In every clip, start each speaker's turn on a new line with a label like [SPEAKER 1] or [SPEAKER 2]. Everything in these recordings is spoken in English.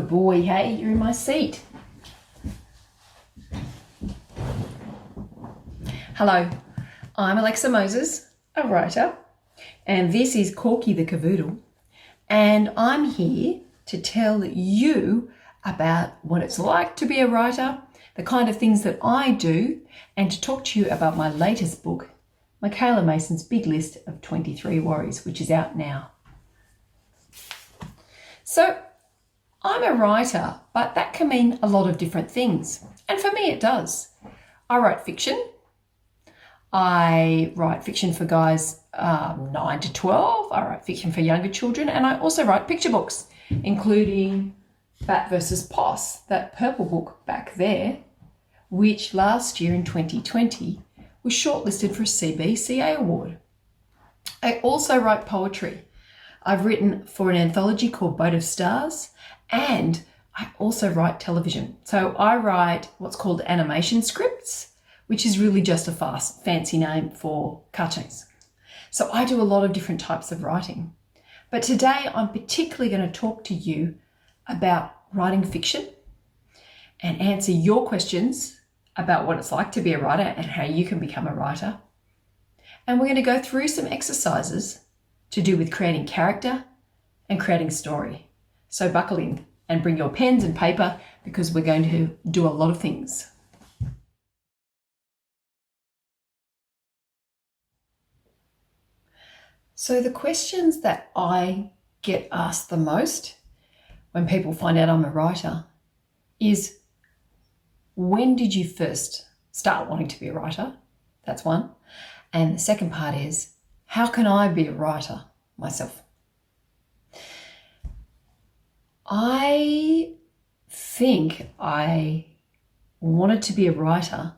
[SPEAKER 1] Good boy, hey, you're in my seat. Hello, I'm Alexa Moses, a writer, and this is Corky the Cavoodle, and I'm here to tell you about what it's like to be a writer, the kind of things that I do, and to talk to you about my latest book, Michaela Mason's Big List of 23 Worries, which is out now. So, I'm a writer, but that can mean a lot of different things. And for me, it does. I write fiction. I write fiction for guys 9 to 12. I write fiction for younger children. And I also write picture books, including Bat vs. Poss, that purple book back there, which last year in 2020 was shortlisted for a CBCA award. I also write poetry. I've written for an anthology called Boat of Stars, and I also write television. So I write what's called animation scripts, which is really just a fancy name for cartoons. So I do a lot of different types of writing. But today I'm particularly going to talk to you about writing fiction and answer your questions about what it's like to be a writer and how you can become a writer. And we're going to go through some exercises to do with creating character and creating story. So buckle in and bring your pens and paper because we're going to do a lot of things. So the questions that I get asked the most when people find out I'm a writer is, when did you first start wanting to be a writer? That's one. And the second part is, how can I be a writer myself? I think I wanted to be a writer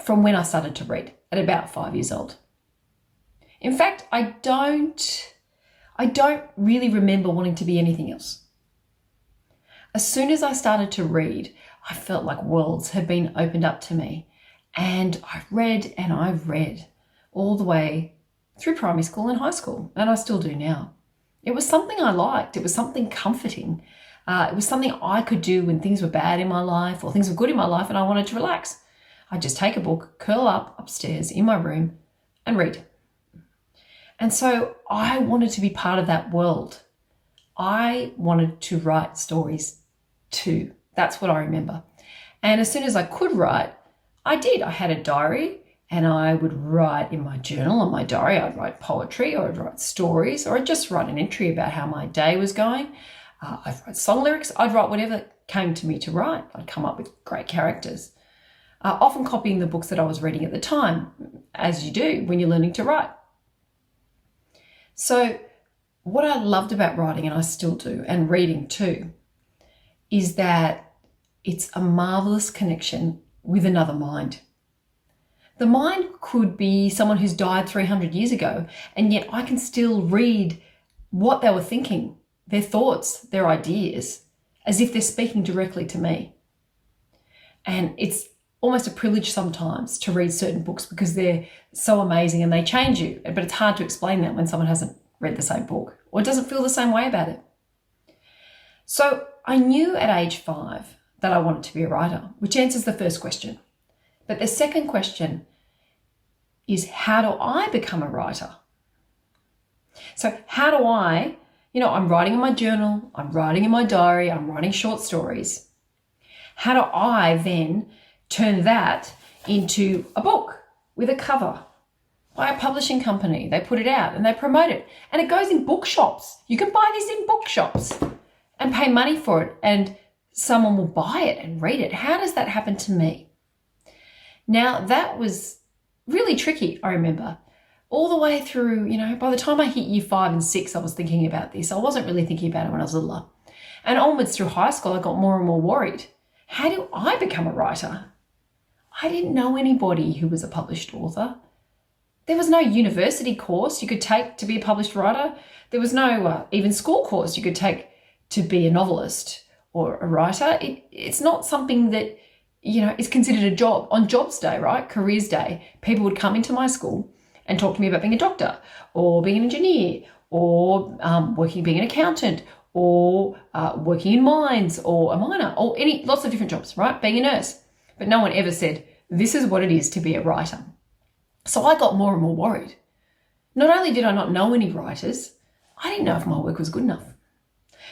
[SPEAKER 1] from when I started to read at about 5 years old. In fact, I don't really remember wanting to be anything else. As soon as I started to read, I felt like worlds had been opened up to me. And I've read all the way through primary school and high school, and I still do now. It was something I liked. It was something comforting. It was something I could do when things were bad in my life or things were good in my life and I wanted to relax. I'd just take a book, curl up upstairs in my room and read. And so I wanted to be part of that world. I wanted to write stories too. That's what I remember. And as soon as I could write, I did. I had a diary and I would write in my journal, in my diary, I'd write poetry or I'd write stories or I'd just write an entry about how my day was going. I'd write song lyrics. I'd write whatever came to me to write. I'd come up with great characters, often copying the books that I was reading at the time, as you do when you're learning to write. So what I loved about writing, and I still do, and reading too, is that it's a marvelous connection with another mind. The mind could be someone who's died 300 years ago, and yet I can still read what they were thinking, their thoughts, their ideas, as if they're speaking directly to me. And it's almost a privilege sometimes to read certain books because they're so amazing and they change you. But it's hard to explain that when someone hasn't read the same book or doesn't feel the same way about it. So I knew at age 5 that I wanted to be a writer, which answers the first question. But the second question is, how do I become a writer? So how do I, I'm writing in my journal, I'm writing in my diary, I'm writing short stories. How do I then turn that into a book with a cover by a publishing company? They put it out and they promote it and it goes in bookshops. You can buy this in bookshops and pay money for it and someone will buy it and read it. How does that happen to me? Now, that was really tricky, I remember. All the way through, by the time I hit year 5 and 6, I was thinking about this. I wasn't really thinking about it when I was littler. And onwards through high school, I got more and more worried. How do I become a writer? I didn't know anybody who was a published author. There was no university course you could take to be a published writer. There was no even school course you could take to be a novelist or a writer. It's not something that is considered a job. On jobs day, right? Careers day, people would come into my school and talk to me about being a doctor or being an engineer or being an accountant or working in mines, or a miner, or lots of different jobs, right? Being a nurse. But no one ever said, this is what it is to be a writer. So I got more and more worried. Not only did I not know any writers, I didn't know if my work was good enough.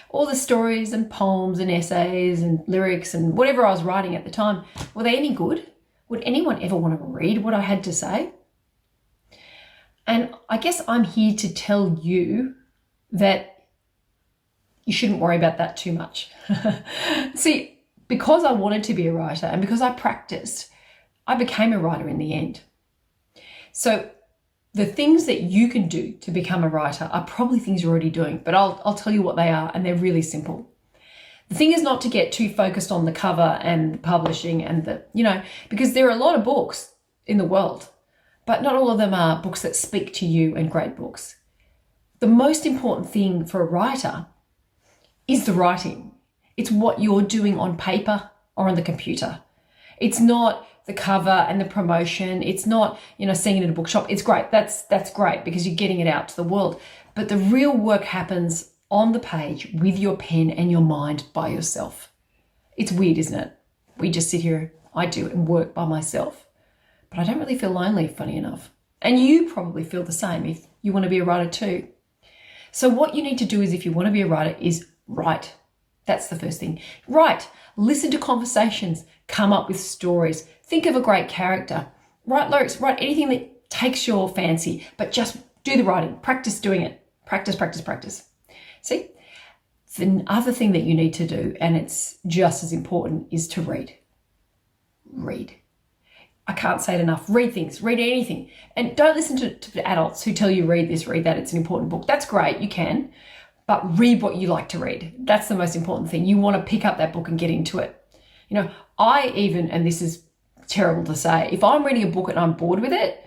[SPEAKER 1] All the stories and poems and essays and lyrics and whatever I was writing at the time, were they any good? Would anyone ever want to read what I had to say? And I guess I'm here to tell you that you shouldn't worry about that too much. See, because I wanted to be a writer and because I practiced, I became a writer in the end. So the things that you can do to become a writer are probably things you're already doing, but I'll tell you what they are, and they're really simple. The thing is not to get too focused on the cover and the publishing and because there are a lot of books in the world, but not all of them are books that speak to you and great books. The most important thing for a writer is the writing. It's what you're doing on paper or on the computer. It's not the cover and the promotion. It's not, seeing it in a bookshop. It's great. That's great because you're getting it out to the world. But the real work happens on the page with your pen and your mind by yourself. It's weird, isn't it? We just sit here, I do, and work by myself. But I don't really feel lonely, funny enough. And you probably feel the same if you want to be a writer too. So what you need to do is, if you want to be a writer, is write. That's the first thing. Write. Listen to conversations. Come up with stories. Think of a great character. Write lyrics. Write anything that takes your fancy, but just do the writing. Practice doing it. Practice, practice, practice. See? The other thing that you need to do, and it's just as important, is to read. Read. I can't say it enough. Read things. Read anything. And don't listen to adults who tell you read this, read that. It's an important book. That's great. You can. But read what you like to read. That's the most important thing. You want to pick up that book and get into it. And this is terrible to say, if I'm reading a book and I'm bored with it,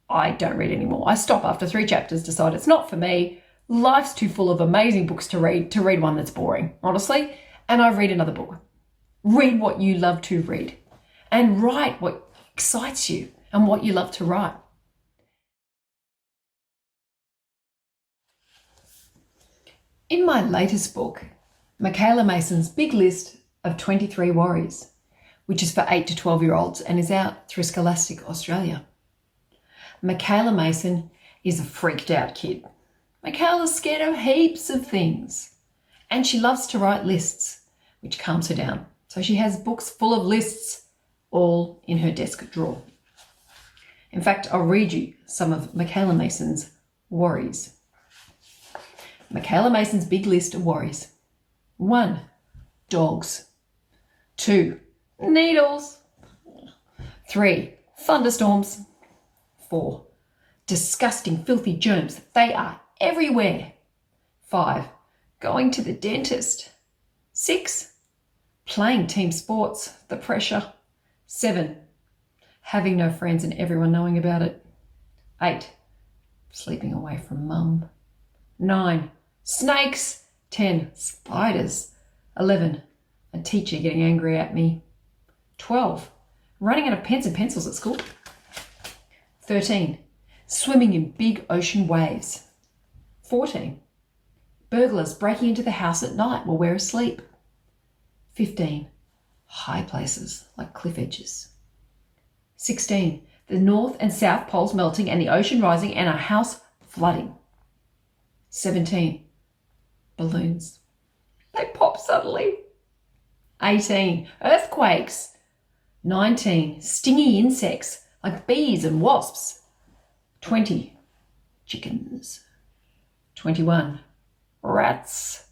[SPEAKER 1] I don't read anymore. I stop after 3 chapters, decide it's not for me. Life's too full of amazing books to read one that's boring, honestly. And I read another book. Read what you love to read and write what excites you and what you love to write. In my latest book, Michaela Mason's Big List of 23 Worries, which is for 8 to 12-year-olds and is out through Scholastic Australia. Michaela Mason is a freaked out kid. Michaela's scared of heaps of things, and she loves to write lists, which calms her down. So she has books full of lists all in her desk drawer. In fact, I'll read you some of Michaela Mason's worries. Michaela Mason's big list of worries. 1. Dogs. 2. Needles. 3. Thunderstorms. 4. Disgusting, filthy germs. They are everywhere. 5. Going to the dentist. 6. Playing team sports. The pressure. 7. Having no friends and everyone knowing about it. 8. Sleeping away from mum. 9. Snakes. 10. Spiders. 11. A teacher getting angry at me. 12. Running out of pens and pencils at school. 13. Swimming in big ocean waves. 14. Burglars breaking into the house at night while we're asleep. 15. High places like cliff edges. 16. The North and South poles melting and the ocean rising and our house flooding. 17. Balloons. They pop suddenly. 18. Earthquakes. 19. Stingy insects like bees and wasps. 20. Chickens. 21. Rats.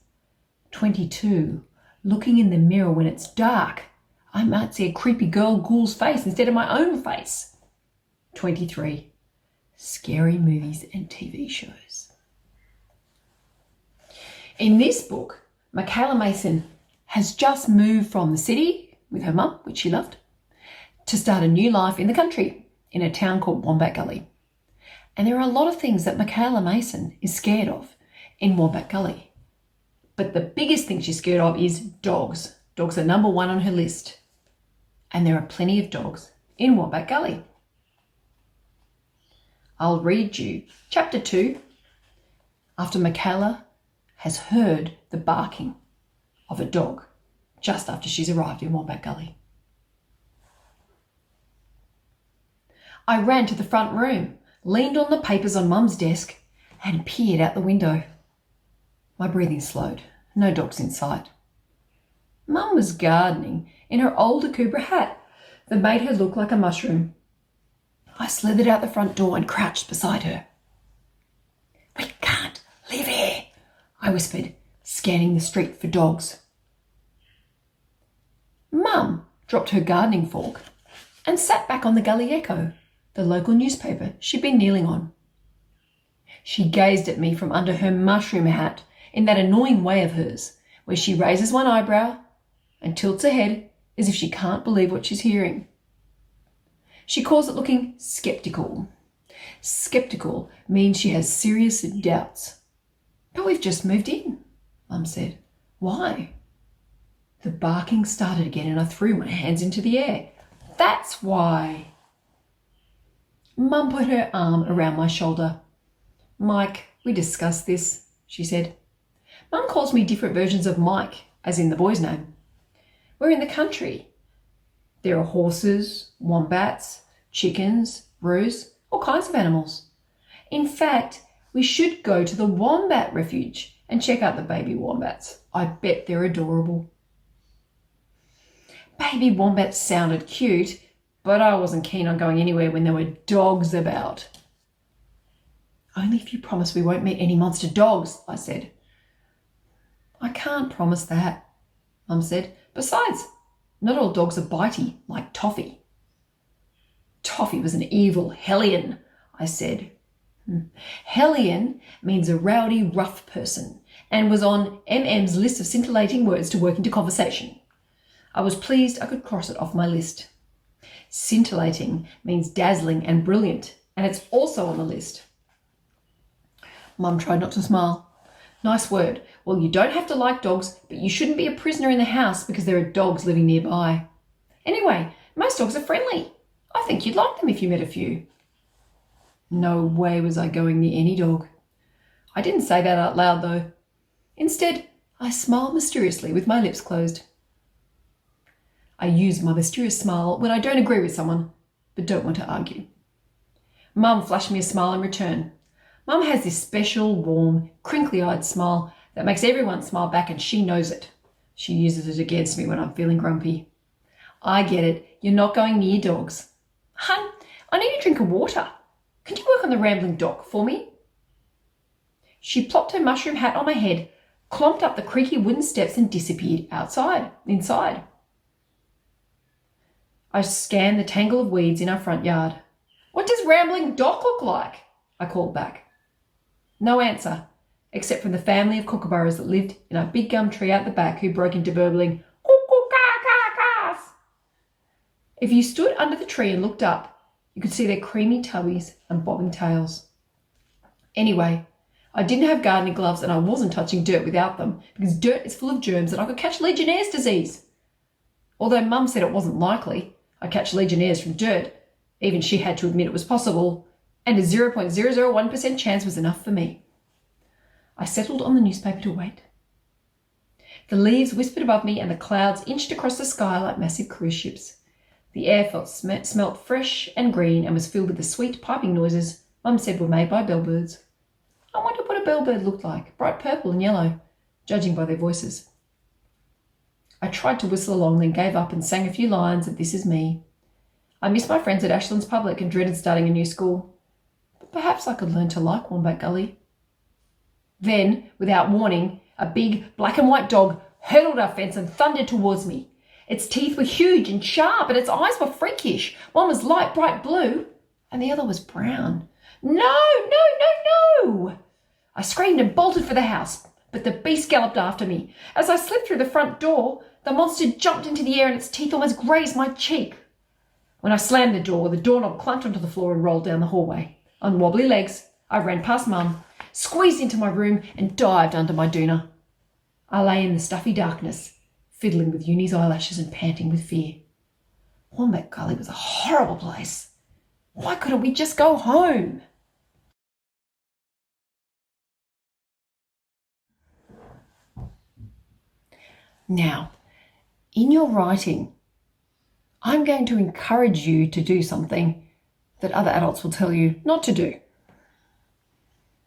[SPEAKER 1] 22. Looking in the mirror when it's dark. I might see a creepy ghoul's face instead of my own face. 23. Scary movies and TV shows. In this book, Michaela Mason has just moved from the city with her mum, which she loved, to start a new life in the country in a town called Wombat Gully. And there are a lot of things that Michaela Mason is scared of in Wombat Gully. But the biggest thing she's scared of is dogs. Dogs are number 1 on her list. And there are plenty of dogs in Wombat Gully. I'll read you chapter 2 after Michaela has heard the barking of a dog just after she's arrived in Wombat Gully. I ran to the front room, leaned on the papers on Mum's desk and peered out the window. My breathing slowed. No dogs in sight. Mum was gardening in her old Akubra hat that made her look like a mushroom. I slithered out the front door and crouched beside her. "We can't live here," I whispered, scanning the street for dogs. Mum dropped her gardening fork and sat back on the Gully Echo, the local newspaper she'd been kneeling on. She gazed at me from under her mushroom hat in that annoying way of hers, where she raises one eyebrow and tilts her head as if she can't believe what she's hearing. She calls it looking sceptical. Sceptical means she has serious doubts. "But we've just moved in," Mum said. "Why?" The barking started again and I threw my hands into the air. "That's why." Mum put her arm around my shoulder. "Mike, we discussed this," she said. "Mum calls me different versions of Mike, as in the boy's name. We're in the country. There are horses, wombats, chickens, roos, all kinds of animals. In fact, we should go to the wombat refuge and check out the baby wombats. I bet they're adorable." Baby wombats sounded cute, but I wasn't keen on going anywhere when there were dogs about. "Only if you promise we won't meet any monster dogs," I said. "I can't promise that," Mum said. "Besides, not all dogs are bitey, like Toffee." "Toffee was an evil hellion," I said. "Hellion means a rowdy, rough person, and was on MM's list of scintillating words to work into conversation. I was pleased I could cross it off my list. Scintillating means dazzling and brilliant, and it's also on the list." Mum tried not to smile. "Nice word. Well, you don't have to like dogs, but you shouldn't be a prisoner in the house because there are dogs living nearby. Anyway, most dogs are friendly. I think you'd like them if you met a few." No way was I going near any dog. I didn't say that out loud, though. Instead, I smiled mysteriously with my lips closed. I use my mysterious smile when I don't agree with someone, but don't want to argue. Mum flashed me a smile in return. Mum has this special, warm, crinkly-eyed smile that makes everyone smile back, and she knows it. She uses it against me when I'm feeling grumpy. "I get it. You're not going near dogs. Hun, I need a drink of water. Can you work on the rambling dock for me?" She plopped her mushroom hat on my head, clomped up the creaky wooden steps and disappeared inside. I scanned the tangle of weeds in our front yard. "What does rambling dock look like?" I called back. No answer, except from the family of kookaburras that lived in a big gum tree out the back who broke into burbling, "Cuckoo-ca-ca-cas." If you stood under the tree and looked up, you could see their creamy tummies and bobbing tails. Anyway, I didn't have gardening gloves and I wasn't touching dirt without them because dirt is full of germs and I could catch Legionnaire's disease. Although Mum said it wasn't likely I'd catch Legionnaire's from dirt, even she had to admit it was possible, and a 0.001% chance was enough for me. I settled on the newspaper to wait. The leaves whispered above me and the clouds inched across the sky like massive cruise ships. The air smelt fresh and green and was filled with the sweet piping noises Mum said were made by bellbirds. I wondered what a bellbird looked like, bright purple and yellow, judging by their voices. I tried to whistle along, then gave up and sang a few lines of This Is Me. I missed my friends at Ashlands Public and dreaded starting a new school. But perhaps I could learn to like Wombat Gully. Then, without warning, a big black and white dog hurdled our fence and thundered towards me. Its teeth were huge and sharp and its eyes were freakish. One was light bright blue and the other was brown. No! I screamed and bolted for the house, but the beast galloped after me. As I slipped through the front door, the monster jumped into the air and its teeth almost grazed my cheek. When I slammed the doorknob clunked onto the floor and rolled down the hallway. On wobbly legs, I ran past Mum, squeezed into my room and dived under my doona. I lay in the stuffy darkness, fiddling with Uni's eyelashes and panting with fear. Wombat Gully was a horrible place. Why couldn't we just go home? Now, in your writing, I'm going to encourage you to do something that other adults will tell you not to do.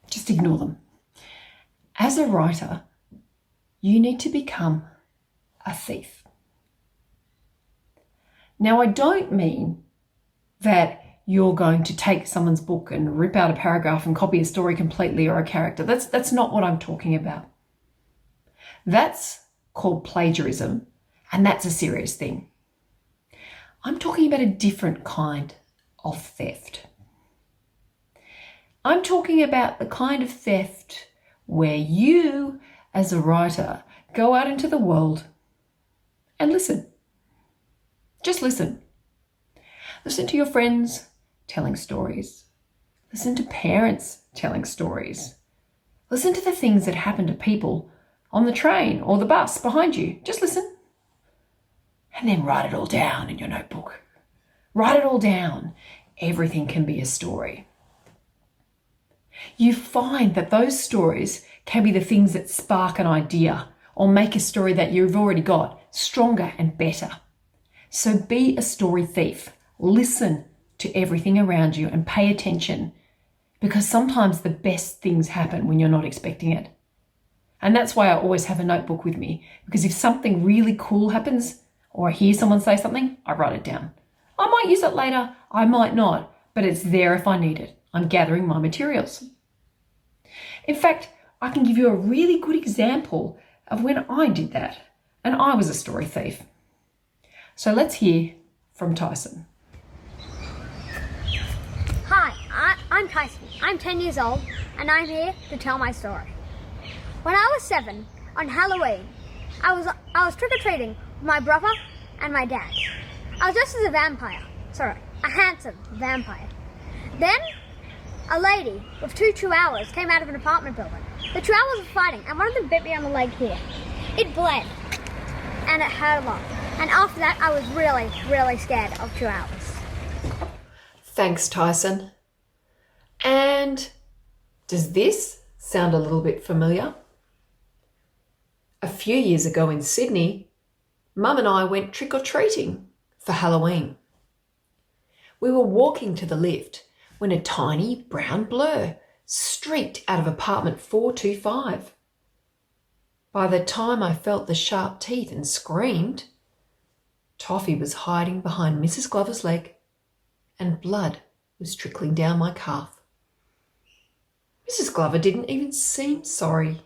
[SPEAKER 1] Just ignore them. As a writer, you need to become a thief. Now, I don't mean that you're going to take someone's book and rip out a paragraph and copy a story completely or a character. That's not what I'm talking about. That's called plagiarism, and that's a serious thing. I'm talking about a different kind of theft. I'm talking about the kind of theft where you, as a writer, go out into the world and listen. Just listen. Listen to your friends telling stories. Listen to parents telling stories. Listen to the things that happen to people on the train or the bus behind you. Just listen. And then write it all down in your notebook. Write it all down. Everything can be a story. You find that those stories can be the things that spark an idea or make a story that you've already got stronger and better. So be a story thief. Listen to everything around you and pay attention, because sometimes the best things happen when you're not expecting it. And that's why I always have a notebook with me, because if something really cool happens or I hear someone say something, I write it down. I might use it later, I might not, but it's there if I need it. I'm gathering my materials. In fact, I can give you a really good example of when I did that, and I was a story thief. So let's hear from Tyson.
[SPEAKER 2] Hi, I'm Tyson. I'm 10 years old, and I'm here to tell my story. When I was 7, on Halloween, I was trick-or-treating with my brother and my dad. I was dressed as a vampire. A handsome vampire. Then, a lady with 2 chihuahuas came out of an apartment building. The chihuahuas were fighting, and one of them bit me on the leg here. It bled, and it hurt a lot. And after that, I was really, really scared of chihuahuas.
[SPEAKER 1] Thanks, Tyson. And does this sound a little bit familiar? A few years ago in Sydney, Mum and I went trick-or-treating for Halloween. We were walking to the lift when a tiny brown blur streaked out of apartment 425. By the time I felt the sharp teeth and screamed, Toffee was hiding behind Mrs. Glover's leg and blood was trickling down my calf. Mrs. Glover didn't even seem sorry.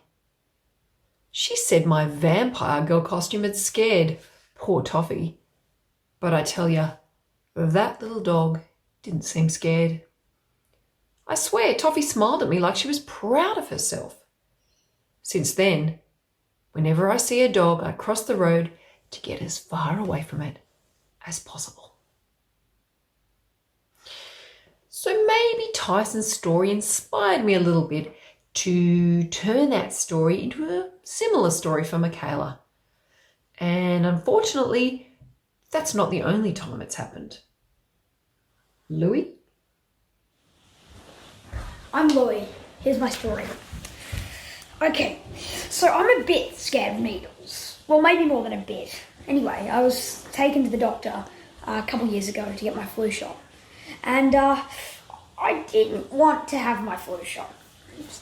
[SPEAKER 1] She said my vampire girl costume had scared poor Toffee. But I tell you, that little dog didn't seem scared. I swear Toffee smiled at me like she was proud of herself. Since then, whenever I see a dog, I cross the road to get as far away from it as possible. So maybe Tyson's story inspired me a little bit to turn that story into a similar story for Michaela. And unfortunately, that's not the only time it's happened. Louis?
[SPEAKER 3] I'm Louis. Here's my story. Okay, so I'm a bit scared of needles. Well, maybe more than a bit. Anyway, I was taken to the doctor a couple years ago to get my flu shot. And I didn't want to have my flu shot,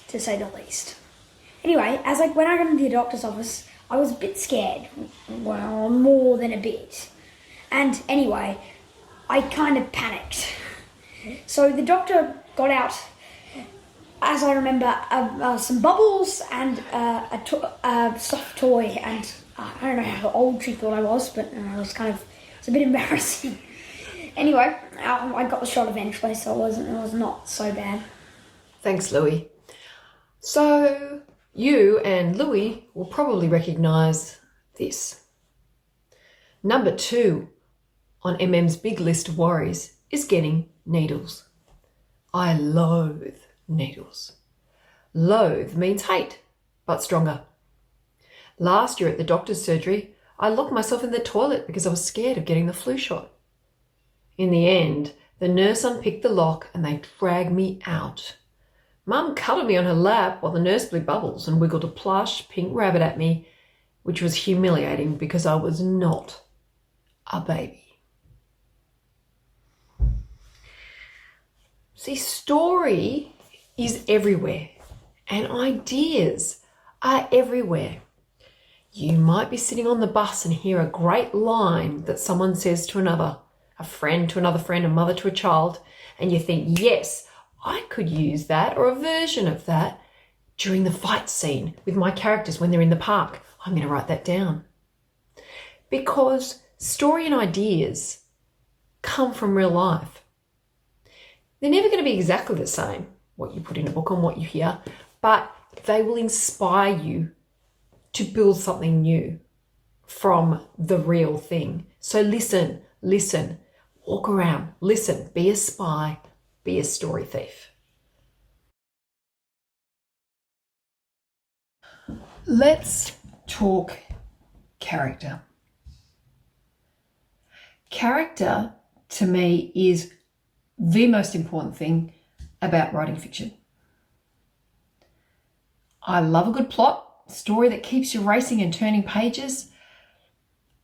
[SPEAKER 3] to say the least. Anyway, when I got into the doctor's office, I was a bit scared. Well, more than a bit. And anyway, I kind of panicked. So the doctor got out, as I remember, some bubbles and a soft toy, and I don't know how old she thought I was, but it's a bit embarrassing. Anyway, I got the shot eventually, so it was not so bad.
[SPEAKER 1] Thanks, Louis. So you and Louis will probably recognise this. Number 2 on MM's big list of worries is getting needles. I loathe needles. Loathe means hate, but stronger. Last year at the doctor's surgery, I locked myself in the toilet because I was scared of getting the flu shot. In the end, the nurse unpicked the lock and they dragged me out. Mum cuddled me on her lap while the nurse blew bubbles and wiggled a plush pink rabbit at me, which was humiliating because I was not a baby. See, story is everywhere and ideas are everywhere. You might be sitting on the bus and hear a great line that someone says to another, a friend to another friend, a mother to a child, and you think, yes, I could use that or a version of that during the fight scene with my characters when they're in the park. I'm going to write that down. Because story and ideas come from real life. They're never going to be exactly the same, what you put in a book and what you hear, but they will inspire you to build something new from the real thing. So listen, walk around, listen, be a spy, be a story thief. Let's talk character. Character, to me, is the most important thing about writing fiction. I love a good plot, story that keeps you racing and turning pages.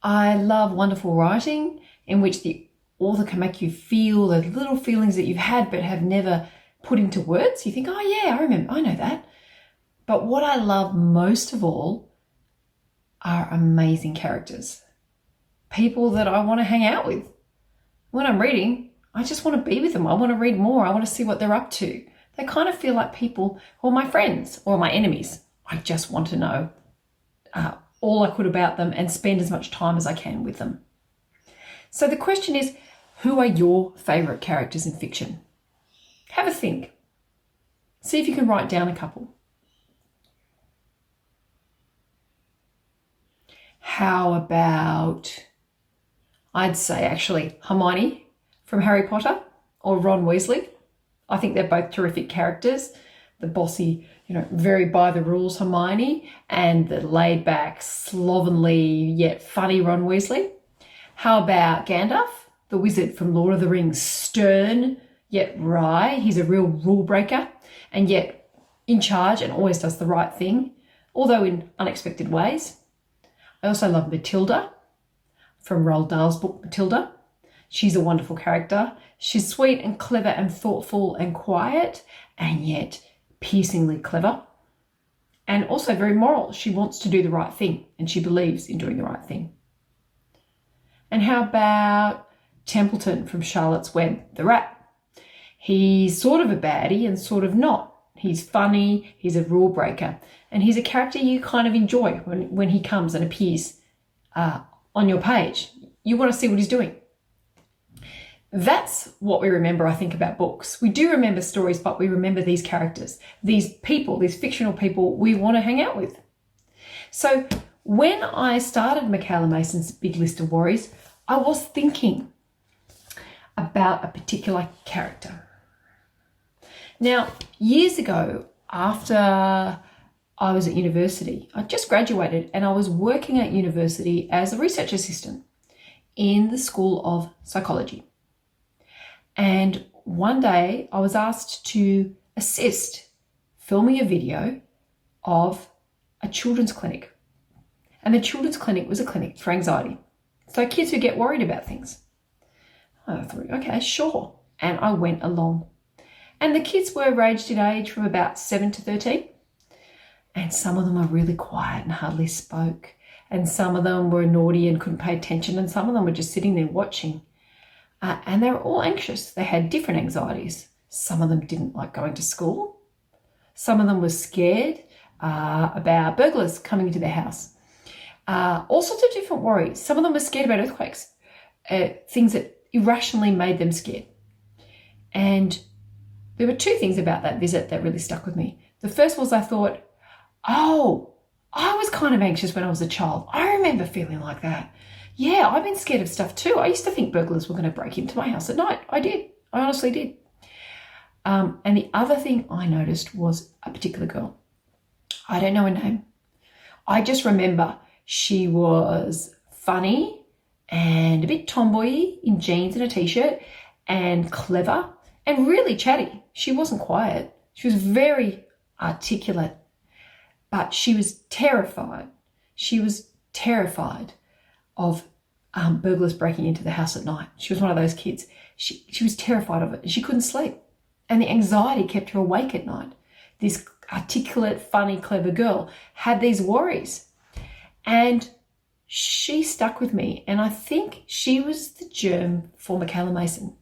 [SPEAKER 1] I love wonderful writing in which the author can make you feel the little feelings that you've had but have never put into words. You think, oh yeah, I know that. But what I love most of all are amazing characters. People that I want to hang out with. When I'm reading, I just want to be with them. I want to read more. I want to see what they're up to. They kind of feel like people who are my friends or my enemies. I just want to know all I could about them and spend as much time as I can with them. So the question is, who are your favourite characters in fiction? Have a think. See if you can write down a couple. How about, I'd say actually Hermione from Harry Potter or Ron Weasley. I think they're both terrific characters. The bossy, very by the rules Hermione and the laid back, slovenly yet funny Ron Weasley. How about Gandalf, the wizard from Lord of the Rings, stern yet wry. He's a real rule breaker and yet in charge and always does the right thing, although in unexpected ways. I also love Matilda from Roald Dahl's book Matilda. She's a wonderful character. She's sweet and clever and thoughtful and quiet and yet piercingly clever. And also very moral. She wants to do the right thing and she believes in doing the right thing. And how about Templeton from Charlotte's Web, the rat? He's sort of a baddie and sort of not. He's funny, he's a rule breaker, and he's a character you kind of enjoy when he comes and appears on your page. You want to see what he's doing. That's what we remember, I think, about books. We do remember stories, but we remember these characters, these people, these fictional people we want to hang out with. So when I started Michaela Mason's Big List of Worries, I was thinking about a particular character. Now, years ago, after I was at university, I just graduated and I was working at university as a research assistant in the School of Psychology. And one day I was asked to assist filming a video of a children's clinic. And the children's clinic was a clinic for anxiety. So kids who get worried about things. I thought, okay, sure. And I went along. And the kids were ranged in age from about 7 to 13. And some of them were really quiet and hardly spoke. And some of them were naughty and couldn't pay attention. And some of them were just sitting there watching. And they were all anxious. They had different anxieties. Some of them didn't like going to school. Some of them were scared about burglars coming into their house. All sorts of different worries. Some of them were scared about earthquakes, things that irrationally made them scared. And there were two things about that visit that really stuck with me. The first was I thought, oh, I was kind of anxious when I was a child. I remember feeling like that. Yeah, I've been scared of stuff too. I used to think burglars were going to break into my house at night. I did. I honestly did. And the other thing I noticed was a particular girl. I don't know her name. I just remember she was funny and a bit tomboy in jeans and a t-shirt and clever and really chatty. She wasn't quiet. She was very articulate, but she was terrified. She was terrified of burglars breaking into the house at night. She was one of those kids. She was terrified of it. She couldn't sleep. And the anxiety kept her awake at night. This articulate, funny, clever girl had these worries. And she stuck with me. And I think she was the germ for Michaela Mason.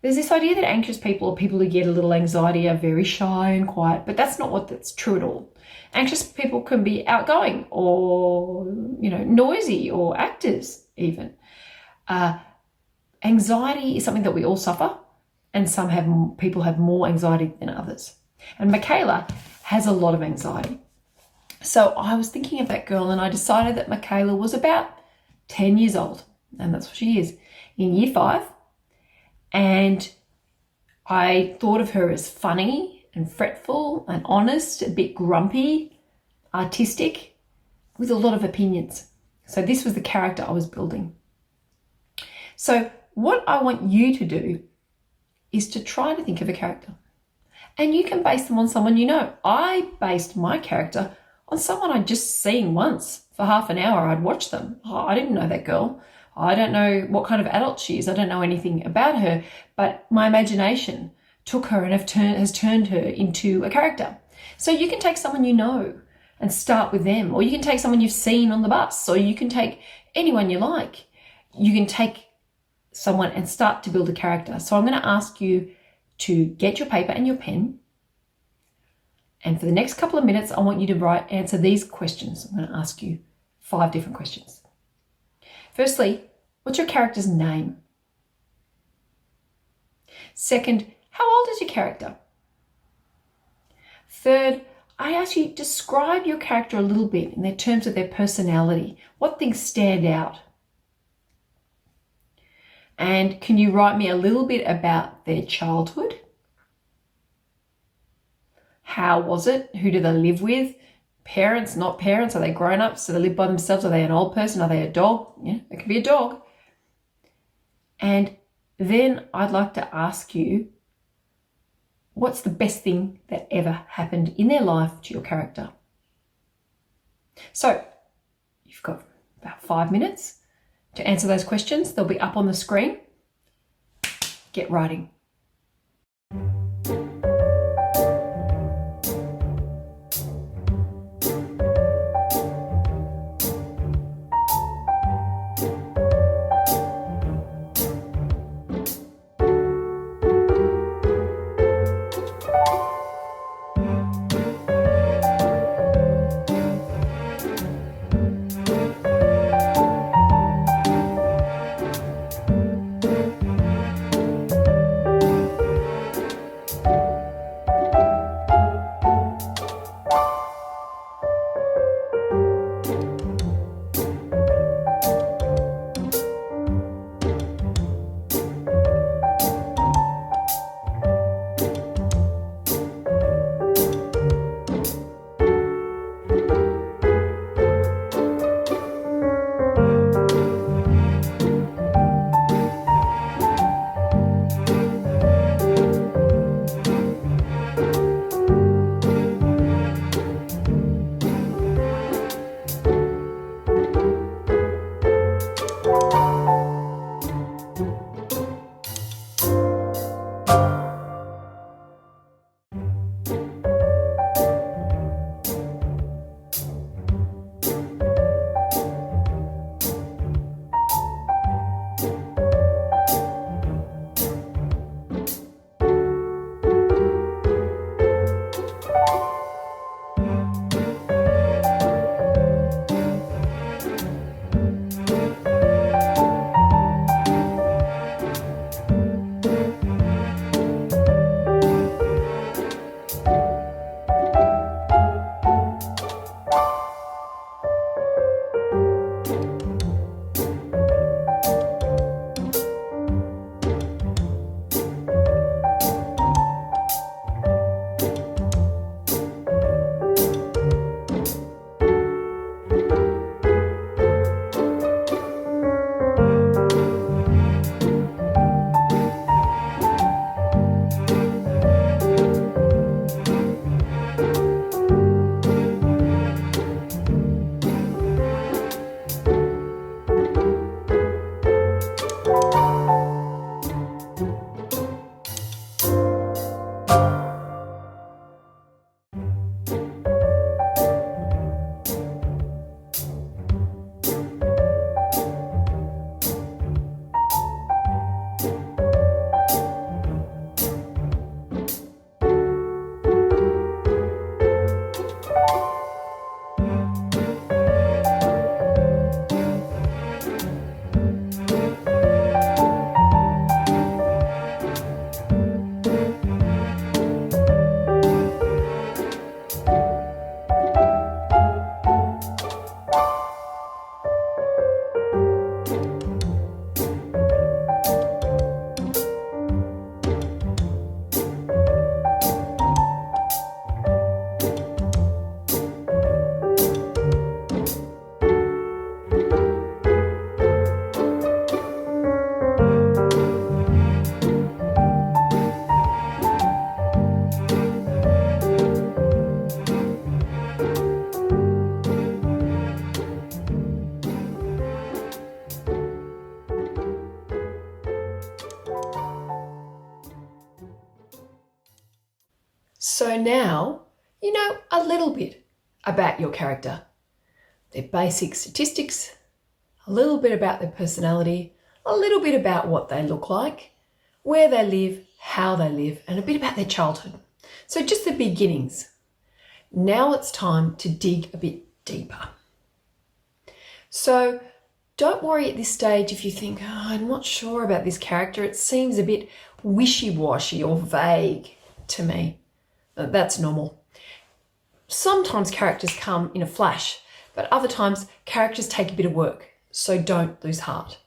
[SPEAKER 1] There's this idea that anxious people or people who get a little anxiety are very shy and quiet, but that's not that's true at all. Anxious people can be outgoing or, noisy or actors even. Anxiety is something that we all suffer, and people have more anxiety than others. And Michaela has a lot of anxiety. So I was thinking of that girl, and I decided that Michaela was about 10 years old, and that's what she is, in year 5. And I thought of her as funny and fretful and honest, a bit grumpy, artistic, with a lot of opinions. So this was the character I was building. So what I want you to do is to try to think of a character. And you can base them on someone you know. I based my character on someone I'd just seen once. For half an hour, I'd watched them. Oh, I didn't know that girl. I don't know what kind of adult she is. I don't know anything about her, but my imagination took her and has turned her into a character. So you can take someone you know and start with them, or you can take someone you've seen on the bus, or you can take anyone you like. You can take someone and start to build a character. So I'm going to ask you to get your paper and your pen. And for the next couple of minutes, I want you to answer these questions. I'm going to ask you 5 different questions. Firstly, what's your character's name? Second, how old is your character? Third, I ask you to describe your character a little bit in terms of their personality. What things stand out? And can you write me a little bit about their childhood? How was it? Who do they live with? Parents, not parents? Are they grown-ups? Do they live by themselves? Are they an old person? Are they a dog? Yeah, it could be a dog. And then I'd like to ask you, what's the best thing that ever happened in their life to your character? So you've got about 5 minutes to answer those questions. They'll be up on the screen. Get writing. So now you know a little bit about your character, their basic statistics, a little bit about their personality, a little bit about what they look like, where they live, how they live, and a bit about their childhood. So just the beginnings. Now it's time to dig a bit deeper. So don't worry at this stage if you think, I'm not sure about this character. It seems a bit wishy-washy or vague to me. That's normal. Sometimes characters come in a flash, but other times characters take a bit of work, so don't lose heart.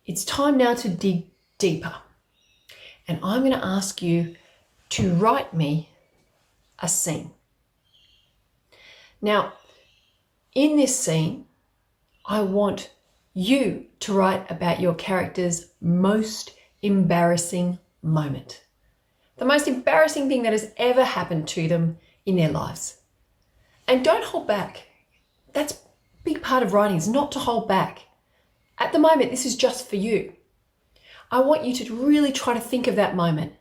[SPEAKER 1] It's time now to dig deeper, and I'm going to ask you to write me a scene. Now, in this scene, I want you to write about your character's most embarrassing moment. The most embarrassing thing that has ever happened to them in their lives. And don't hold back. That's a big part of writing, is not to hold back. At the moment, this is just for you. I want you to really try to think of that moment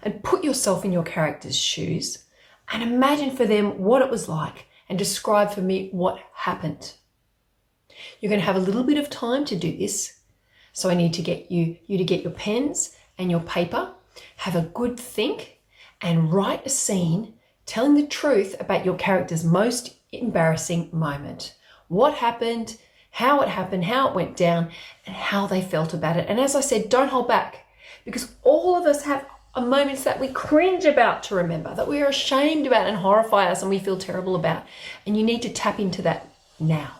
[SPEAKER 1] and put yourself in your character's shoes and imagine for them what it was like and describe for me what happened. You're going to have a little bit of time to do this. So I need to get you to get your pens and your paper, have a good think, and write a scene telling the truth about your character's most embarrassing moment. What happened, how it went down, and how they felt about it. And as I said, don't hold back, because all of us have moments that we cringe about to remember, that we are ashamed about and horrify us and we feel terrible about. And you need to tap into that now.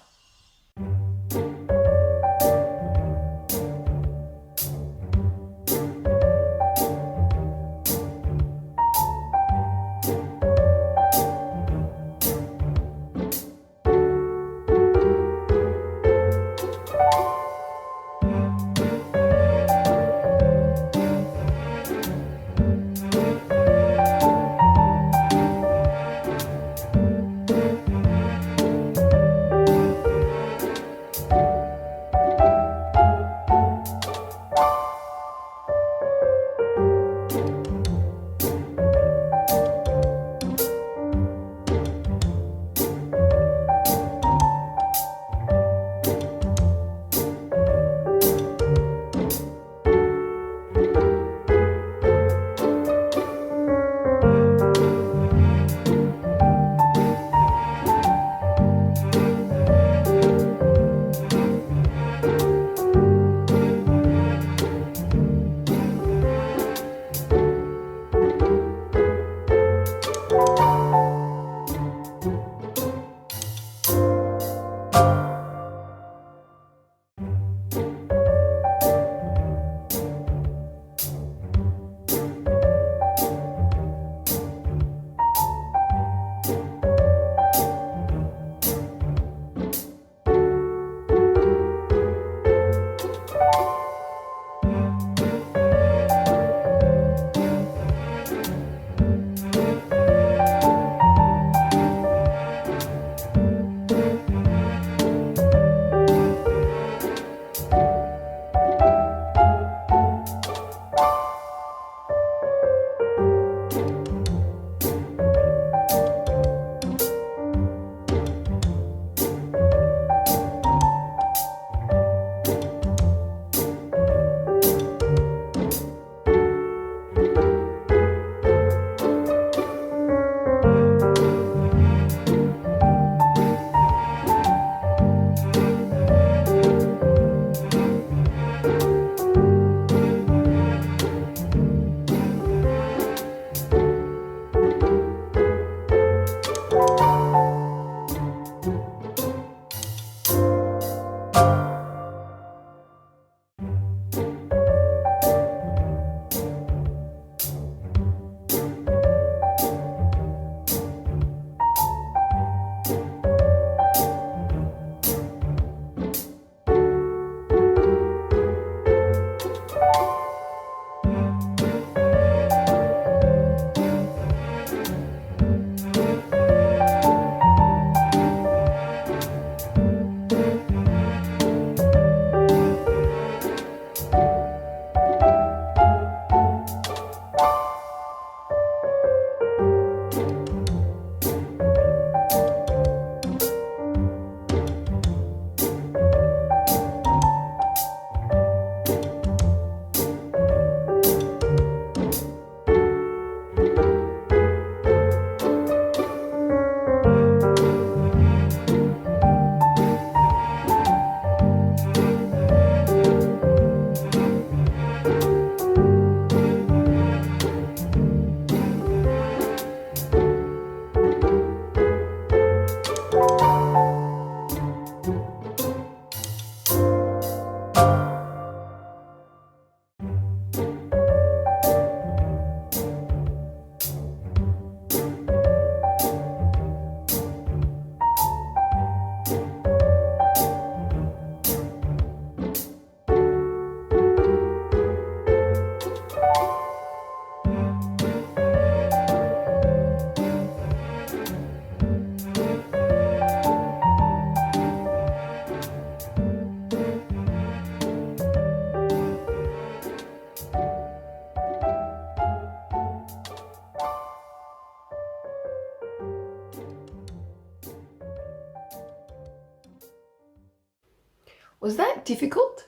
[SPEAKER 1] difficult?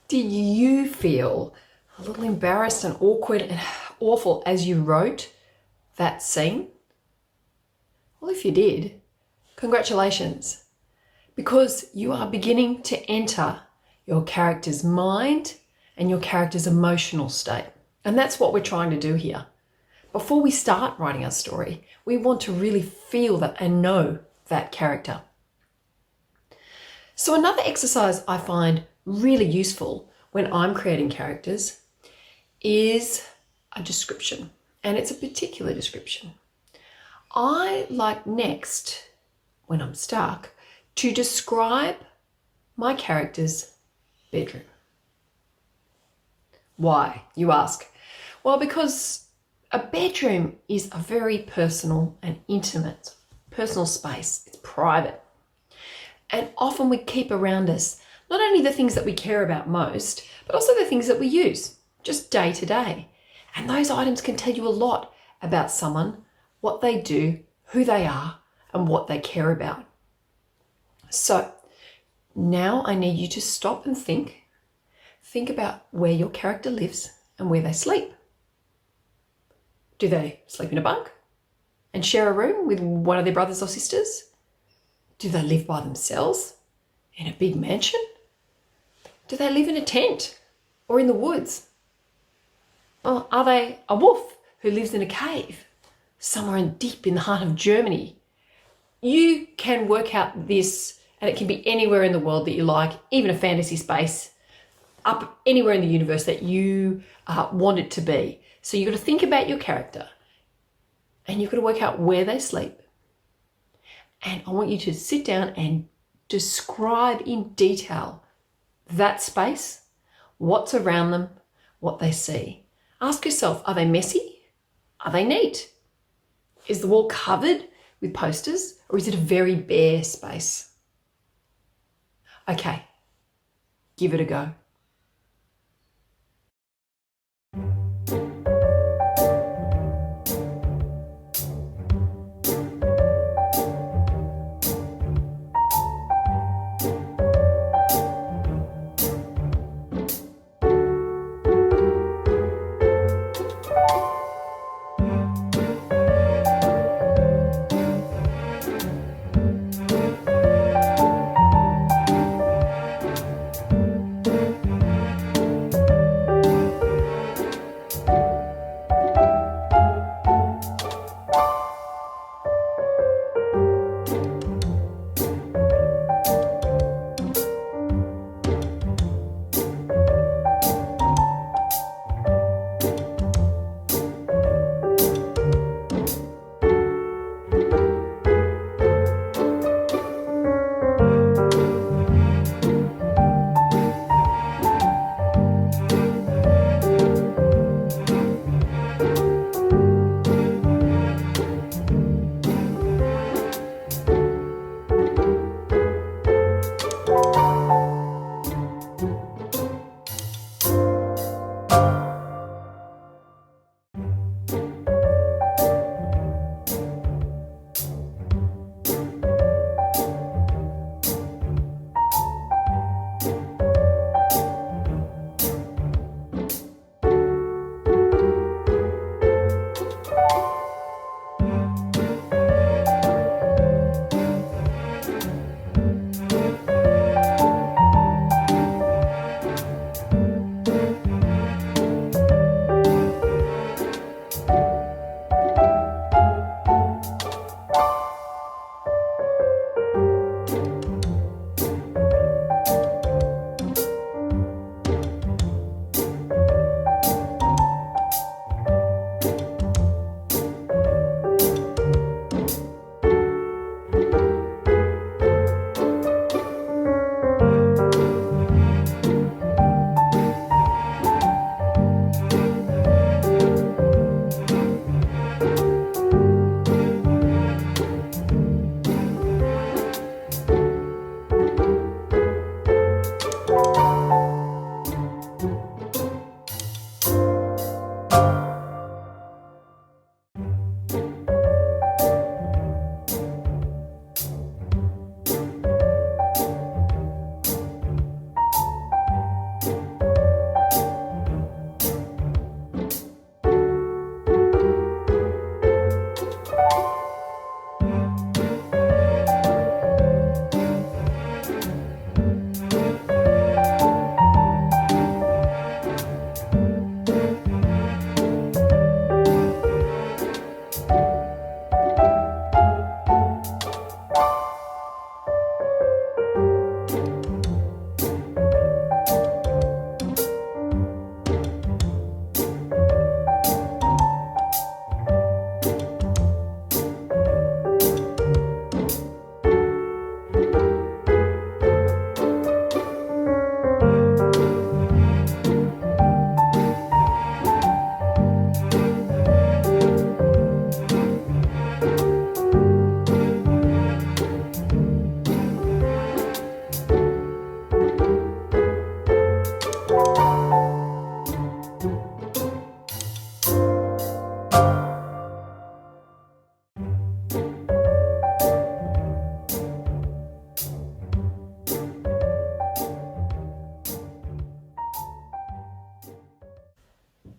[SPEAKER 1] Did you feel a little embarrassed and awkward and awful as you wrote that scene? Well, if you did, congratulations, because you are beginning to enter your character's mind and your character's emotional state. And that's what we're trying to do here. Before we start writing our story, we want to really feel that and know that character. So another exercise I find really useful when I'm creating characters is a description, and it's a particular description. I like next, when I'm stuck, to describe my character's bedroom. Why, you ask? Well, because a bedroom is a very personal and intimate, personal space. It's private. And often we keep around us not only the things that we care about most, but also the things that we use just day to day. And those items can tell you a lot about someone, what they do, who they are, and what they care about. So now I need you to stop and think. Think about where your character lives and where they sleep. Do they sleep in a bunk and share a room with one of their brothers or sisters? Do they live by themselves in a big mansion? Do they live in a tent or in the woods? Or are they a wolf who lives in a cave somewhere deep in the heart of Germany? You can work out this, and it can be anywhere in the world that you like, even a fantasy space, up anywhere in the universe that you want it to be. So you've got to think about your character, and you've got to work out where they sleep. And I want you to sit down and describe in detail that space, what's around them, what they see. Ask yourself, are they messy? Are they neat? Is the wall covered with posters, or is it a very bare space? Okay, give it a go.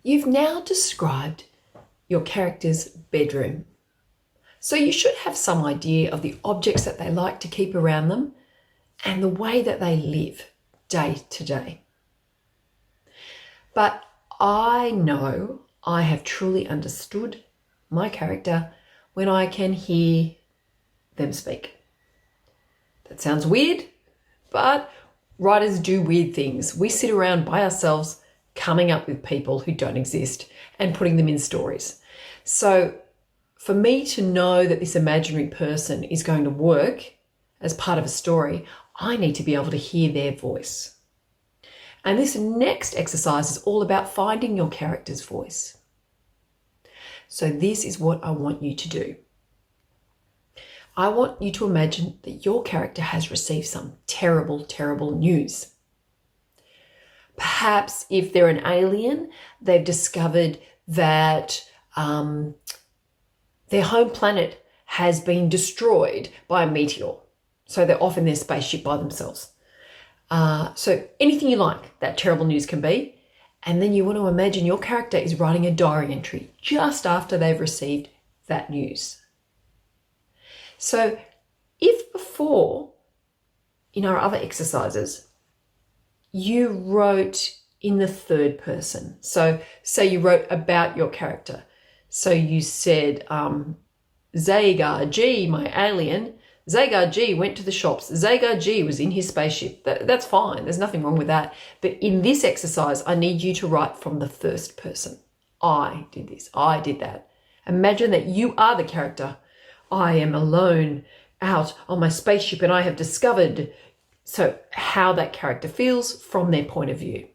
[SPEAKER 1] You've now described your character's bedroom. So you should have some idea of the objects that they like to keep around them and the way that they live day to day. But I know I have truly understood my character when I can hear them speak. That sounds weird, but writers do weird things. We sit around by ourselves coming up with people who don't exist and putting them in stories. So for me to know that this imaginary person is going to work as part of a story, I need to be able to hear their voice. And this next exercise is all about finding your character's voice. So this is what I want you to do. I want you to imagine that your character has received some terrible, terrible news. Perhaps if they're an alien, they've discovered that their home planet has been destroyed by a meteor. So they're off in their spaceship by themselves. So anything you like, that terrible news can be. And then you want to imagine your character is writing a diary entry just after they've received that news. So if before, in our other exercises, you wrote in the third person. So say you wrote about your character. So you said, AWGIE, my alien, AWGIE went to the shops. AWGIE was in his spaceship. That's fine. There's nothing wrong with that. But in this exercise, I need you to write from the first person. I did this. I did that. Imagine that you are the character. I am alone out on my spaceship and I have discovered how that character feels from their point of view.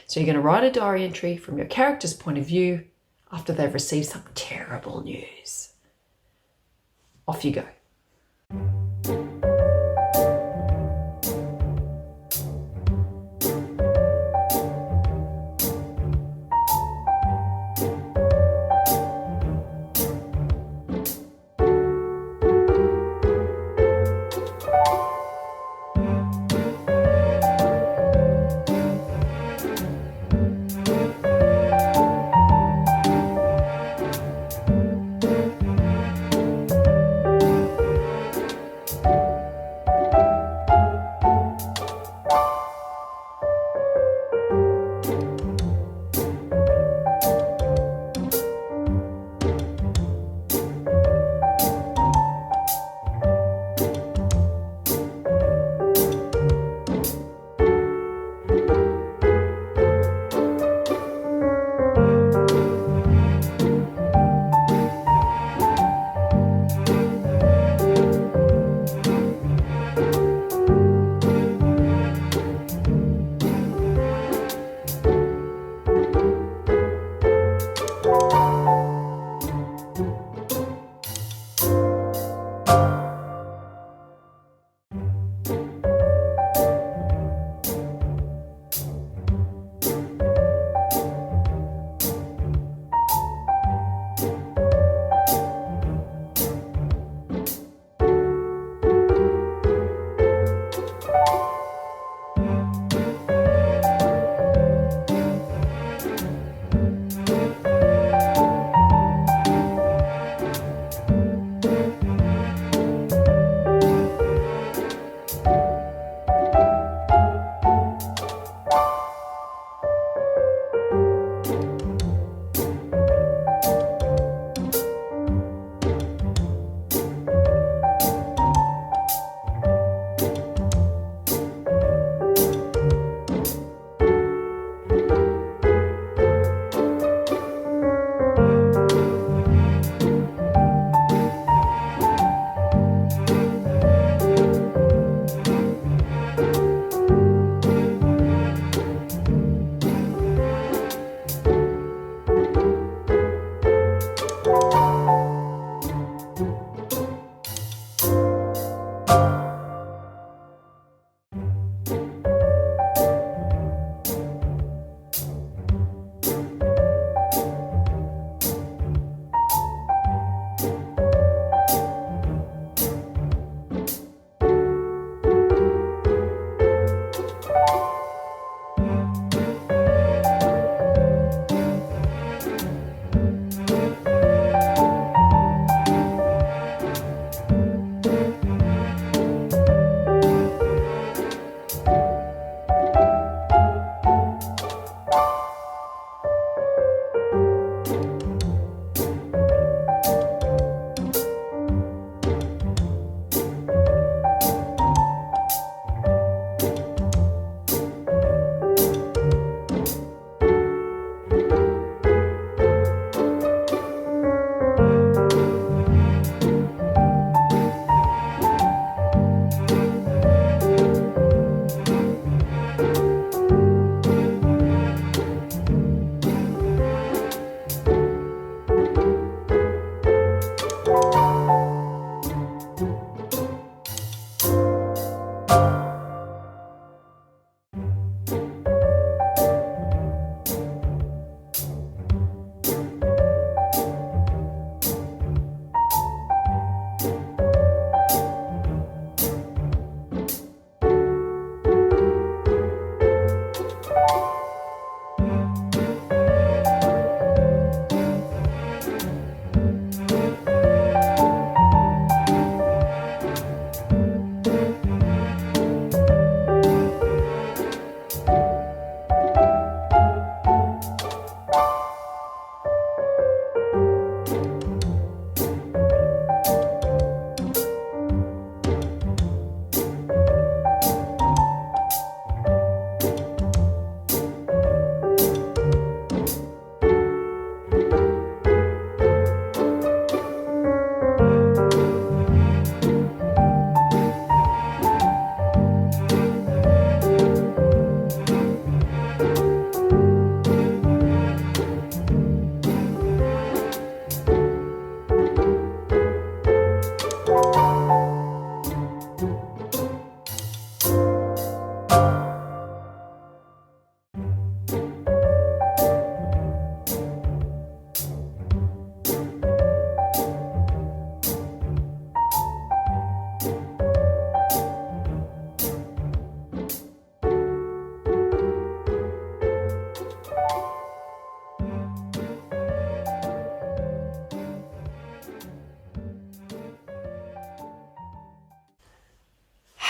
[SPEAKER 1] So you're going to write a diary entry from your character's point of view after they've received some terrible news. Off you go.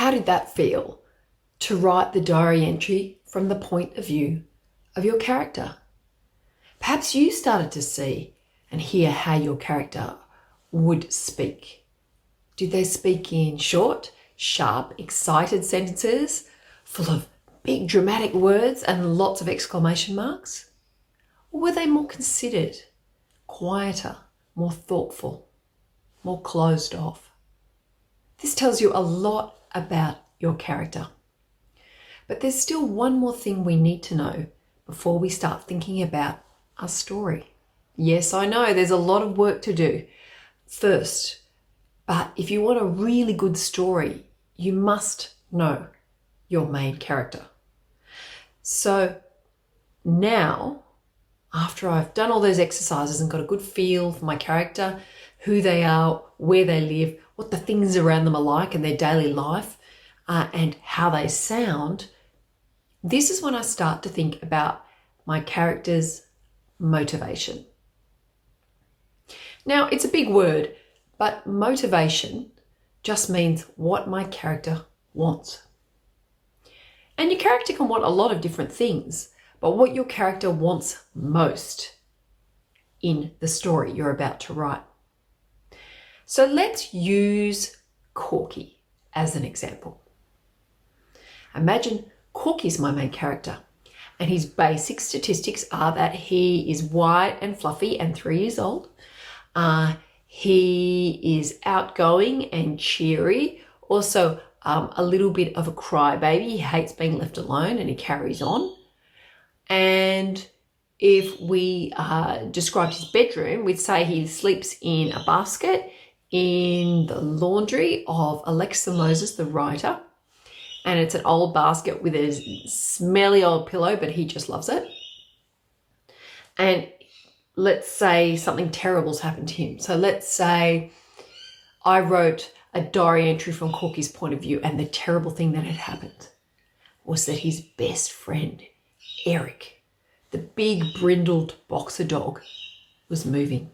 [SPEAKER 1] How did that feel to write the diary entry from the point of view of your character? Perhaps you started to see and hear how your character would speak. Did they speak in short, sharp, excited sentences full of big dramatic words and lots of exclamation marks? Or were they more considered, quieter, more thoughtful, more closed off? This tells you a lot about your character. But there's still one more thing we need to know before we start thinking about our story. Yes, I know there's a lot of work to do first, but if you want a really good story, you must know your main character. So now, after I've done all those exercises and got a good feel for my character, who they are, where they live, what the things around them are like in their daily life, and how they sound, this is when I start to think about my character's motivation. Now, it's a big word, but motivation just means what my character wants. And your character can want a lot of different things, but what your character wants most in the story you're about to write. So let's use Corky as an example. Imagine Corky's my main character, and his basic statistics are that he is white and fluffy and 3 years old. He is outgoing and cheery, also a little bit of a crybaby. He hates being left alone and he carries on. And if we described his bedroom, we'd say he sleeps in a basket in the laundry of Alexa Moses, the writer. And it's an old basket with a smelly old pillow, but he just loves it. And let's say something terrible's happened to him. So let's say I wrote a diary entry from Corky's point of view, and the terrible thing that had happened was that his best friend, Eric, the big brindled boxer dog, was moving.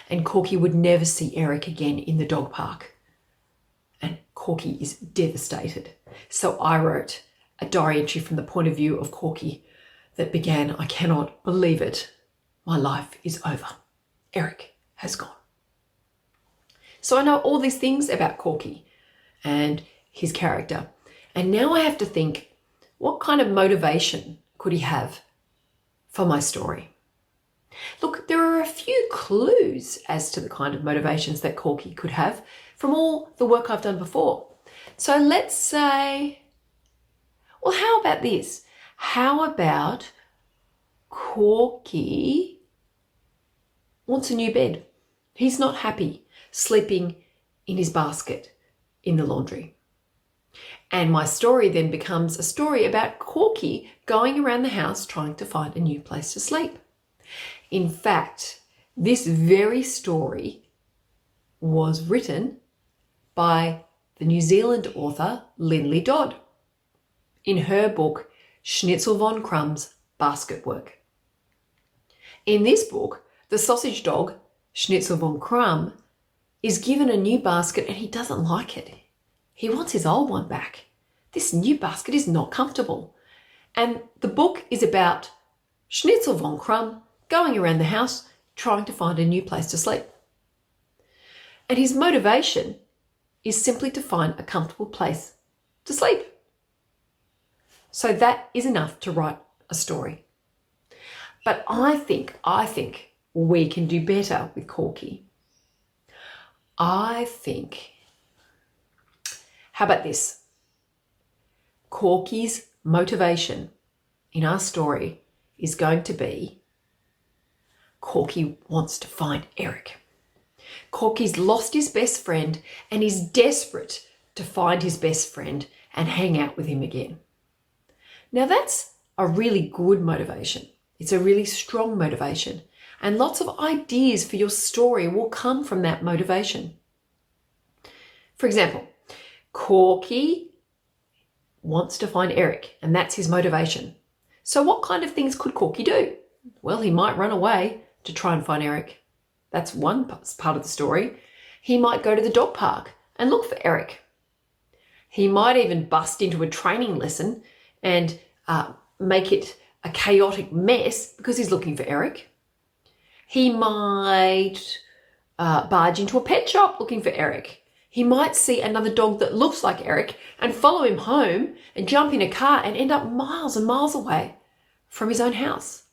[SPEAKER 1] And Corky would never see Eric again in the dog park. And Corky is devastated. So I wrote a diary entry from the point of view of Corky that began, "I cannot believe it. My life is over. Eric has gone." So I know all these things about Corky and his character. And now I have to think, what kind of motivation could he have for my story? Look, there are a few clues as to the kind of motivations that Corky could have from all the work I've done before. So let's say, well, how about this? How about Corky wants a new bed? He's not happy sleeping in his basket in the laundry. And my story then becomes a story about Corky going around the house trying to find a new place to sleep. In fact, this very story was written by the New Zealand author Lindley Dodd in her book Schnitzel von Crumb's Basket Work. In this book, the sausage dog, Schnitzel von Crumb, is given a new basket and he doesn't like it. He wants his old one back. This new basket is not comfortable. And the book is about Schnitzel von Crumb going around the house trying to find a new place to sleep. And his motivation is simply to find a comfortable place to sleep. So that is enough to write a story. But I think we can do better with Corky. I think, how about this? Corky's motivation in our story is going to be Corky wants to find Eric. Corky's lost his best friend and is desperate to find his best friend and hang out with him again. Now that's a really good motivation. It's a really strong motivation. And lots of ideas for your story will come from that motivation. For example, Corky wants to find Eric, and that's his motivation. So what kind of things could Corky do? Well, he might run away to try and find Eric. That's one part of the story. He might go to the dog park and look for Eric. He might even bust into a training lesson and make it a chaotic mess because he's looking for Eric. He might barge into a pet shop looking for Eric. He might see another dog that looks like Eric and follow him home and jump in a car and end up miles and miles away from his own house.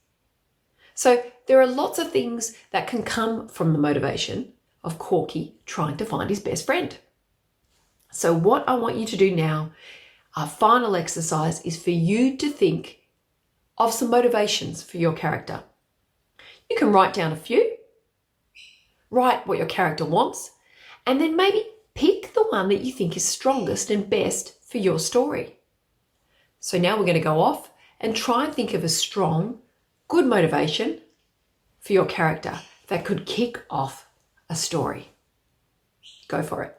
[SPEAKER 1] So there are lots of things that can come from the motivation of Corky trying to find his best friend. So what I want you to do now, our final exercise, is for you to think of some motivations for your character. You can write down a few, write what your character wants, and then maybe pick the one that you think is strongest and best for your story. So now we're going to go off and try and think of a strong, good motivation for your character that could kick off a story. Go for it.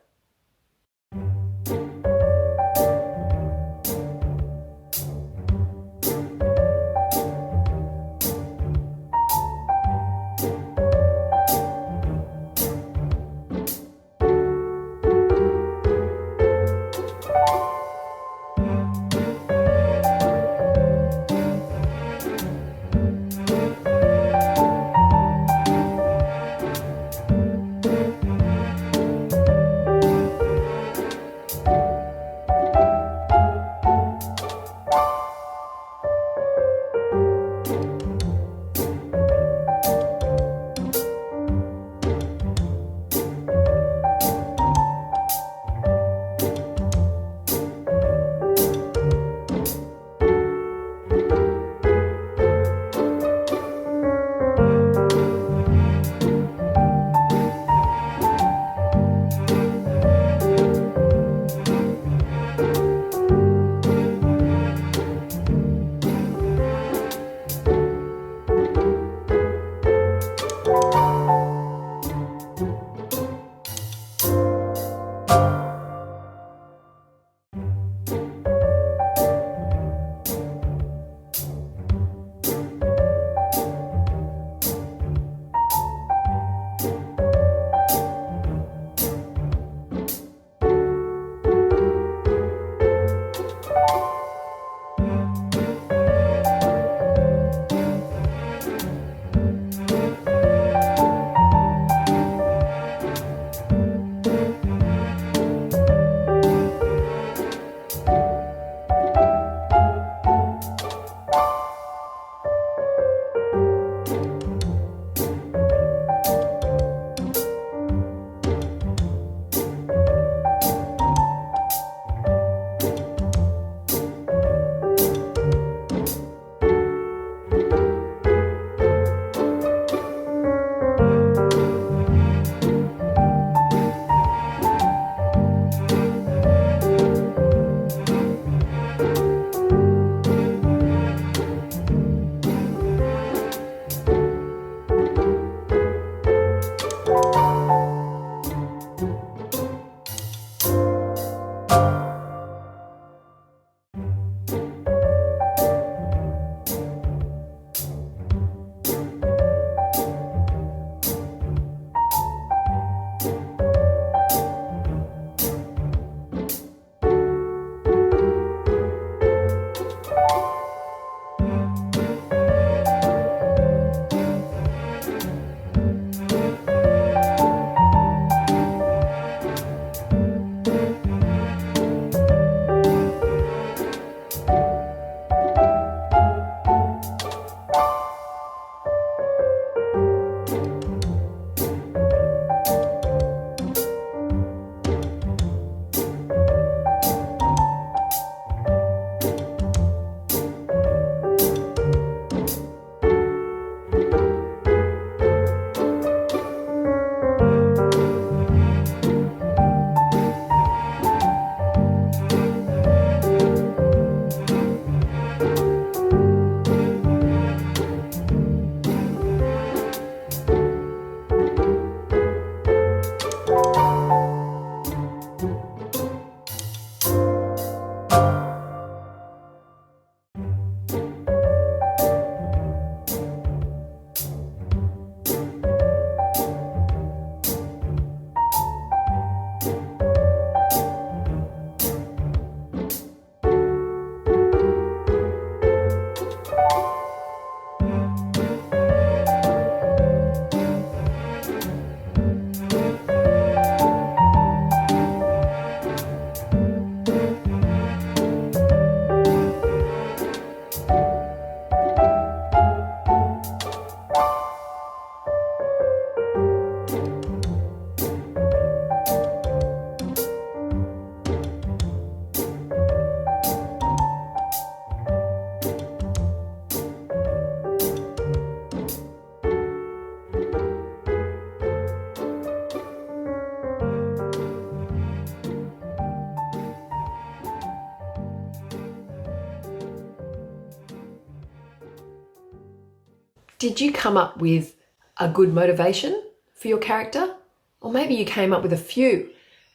[SPEAKER 1] Did you come up with a good motivation for your character? Or maybe you came up with a few,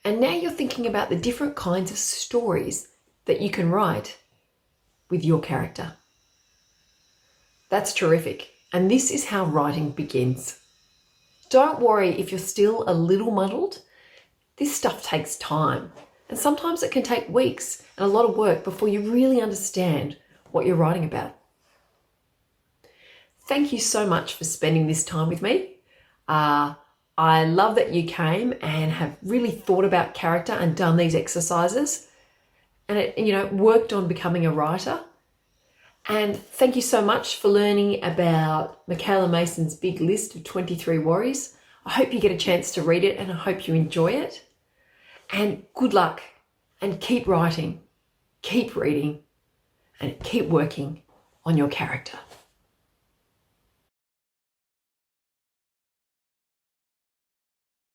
[SPEAKER 1] and now you're thinking about the different kinds of stories that you can write with your character. That's terrific. And this is how writing begins. Don't worry if you're still a little muddled. This stuff takes time. And sometimes it can take weeks and a lot of work before you really understand what you're writing about. Thank you so much for spending this time with me. I love that you came and have really thought about character and done these exercises and worked on becoming a writer. And thank you so much for learning about Michaela Mason's big list of 23 worries. I hope you get a chance to read it and I hope you enjoy it. And good luck, and keep writing, keep reading, and keep working on your character.